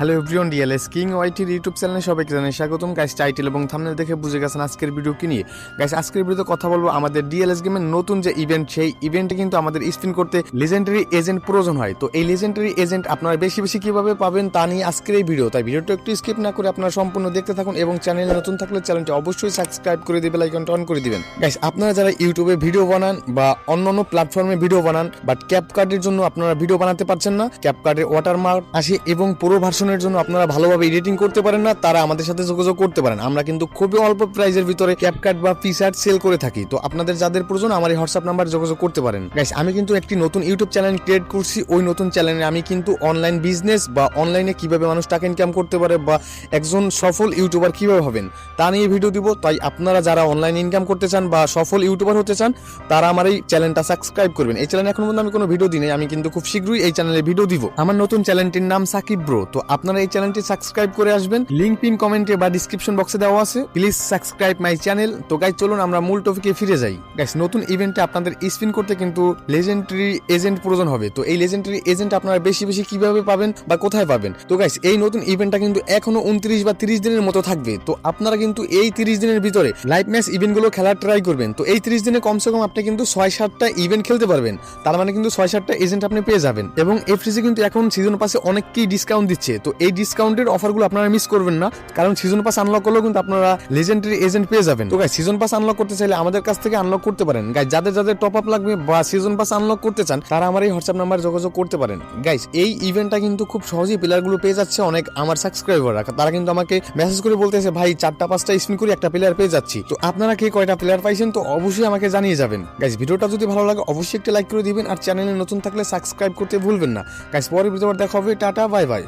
Hello everyone, DLS king ওয়াইটির YouTube চ্যানেলে সবাইকে জানাই স্বাগতম। গাইস, টাইটেল এবং থাম্বনেল দেখে বুঝে গেছেন আজকের ভিডিও কি নিয়ে। গাইস, আজকের ভিডিওতে কথা বলবো আমাদের ডিএলএস গেমের নতুন যে ইভেন্ট, সেই ইভেন্টে কিন্তু আমাদের স্পিন করতে লেজেন্ডারি এজেন্ট প্রয়োজন হয়। তো এই লেজেন্ডারি এজেন্ট আপনারা বেশি বেশি কিভাবে পাবেন তা নিয়ে আজকের এই ভিডিও। তাই ভিডিওটা একটু স্কিপ না করে আপনারা সম্পূর্ণ দেখতে থাকুন এবং চ্যানেলে নতুন থাকলে চ্যানেলটি অবশ্যই সাবস্ক্রাইব করে দিয়ে বেল আইকনটা অন করে দিবেন। গাইস, আপনারা যারা ইউটিউবে ভিডিও বানান বা অন্যান্য প্ল্যাটফর্মে ভিডিও বানান, বাট ক্যাপকার্টের জন্য আপনারা ভিডিও বানাতে পারছেন না, ক্যাপকার্টের ওয়াটারমার্ক আসে এবং পুরো ভার্সনের জন্য আপনারা ভালোভাবে এডিটিং করতে পারেন না, তারা আমাদের সাথে যোগাযোগ করতে পারেন। আমরা কিন্তু খুবই অল্প প্রাইজের ভিতরে ক্যাপকাট বা পিসার্ট সেল করে থাকি। তো আপনাদের যাদের প্রয়োজন আমার এই হোয়াটসঅ্যাপ নাম্বার যোগাযোগ করতে পারেন। গাইস, আমি কিন্তু একটি নতুন ইউটিউব চ্যানেল ক্রিয়েট করছি। ওই নতুন চ্যানেলে আমি কিন্তু অনলাইন বিজনেস বা অনলাইনে কিভাবে মানুষ টাকা ইনকাম করতে পারে বা একজন সফল ইউটিউবার কিভাবে হবেন তা নিয়ে ভিডিও দিব। তাই আপনারা যারা অনলাইন ইনকাম করতে চান বা সফল ইউটিউবার হতে চান, তারা আমার এই চ্যানেলটা সাবস্ক্রাইব করবেন। এই চ্যানেলে এখন পর্যন্ত আমি কোনো ভিডিও দিই নাই, আমি কিন্তু খুব শীঘ্রই এই চ্যানেলে ভিডিও দিব। আমার নতুন চ্যানেলটির নাম সাকিব ব্রো। তো আপনারা এই চ্যানেলটি সাবস্ক্রাইব করে আসবেন, লিংক পিন কমেন্টে বা ডিসক্রিপশন বক্সে দেওয়া আছে। Please subscribe my channel. তো গাইস, চলুন আমরা মূল টপিকে ফিরে যাই। গাইস, নতুন ইভেন্টে আপনাদের স্পিন করতে কিন্তু লেজেন্ডারি এজেন্ট প্রয়োজন হবে। তো এই লেজেন্ডারি এজেন্ট আপনারা বেশি বেশি কিভাবে পাবেন বা কোথায় পাবেন? তো গাইস, এই নতুন ইভেন্টটা কিন্তু এখনো 29 বা 30 দিনের মতো থাকবে। তো আপনারা কিন্তু এই 30 দিনের ভিতরে লাইভ ম্যাচ ইভেন্টগুলো খেলার ট্রাই করবেন। তো এই 30 দিনে কমসে কম আপনি কিন্তু 6-7টা ইভেন্ট খেলতে পারবেন। তার মানে কিন্তু 6-7টা এজেন্ট আপনি পেয়ে যাবেন। এবং এফটিসি কিন্তু এখন সিজন পাসে অনেককেই ডিসকাউন্ট দিচ্ছে। তো এই ডিসকাউন্টের অফারগুলো আপনারা মিস করবেন না, কারণ সিজন পাস আনলক করলেও কিন্তু আপনারা লেজেন্ডারি এজেন্ট পেয়ে যাবেন। তো গাইস, সিজন পাস আনলক করতে চাইলে আমাদের কাছ থেকে আনলক করতে পারেন। গাইস, যাদের যাদের টপ আপ লাগবে বা সিজন পাস আনলক করতে চান, তারা আমার এই হোয়াটসঅ্যাপ নাম্বারে যোগাযোগ করতে পারেন। গাইস, এই ইভেন্টটা কিন্তু খুব সহজেই প্লেয়ারগুলো পেয়ে যাচ্ছে। অনেক আমার সাবস্ক্রাইবাররা তারা কিন্তু আমাকে মেসেজ করে বলতেছে, ভাই 4টা-5টা স্পিন করে একটা প্লেয়ার পেয়ে যাচ্ছি। তো আপনারা কে কয়টা প্লেয়ার পাইছেন তো অবশ্যই আমাকে জানিয়ে যাবেন। গাইস, ভিডিওটা যদি ভালো লাগে অবশ্যই একটা লাইক করে দিবেন আর চ্যানেলে নতুন থাকলে সাবস্ক্রাইব করতে ভুলবেন না। গাইস, পরের ভিডিওতে দেখা হবে। Tata, bye bye.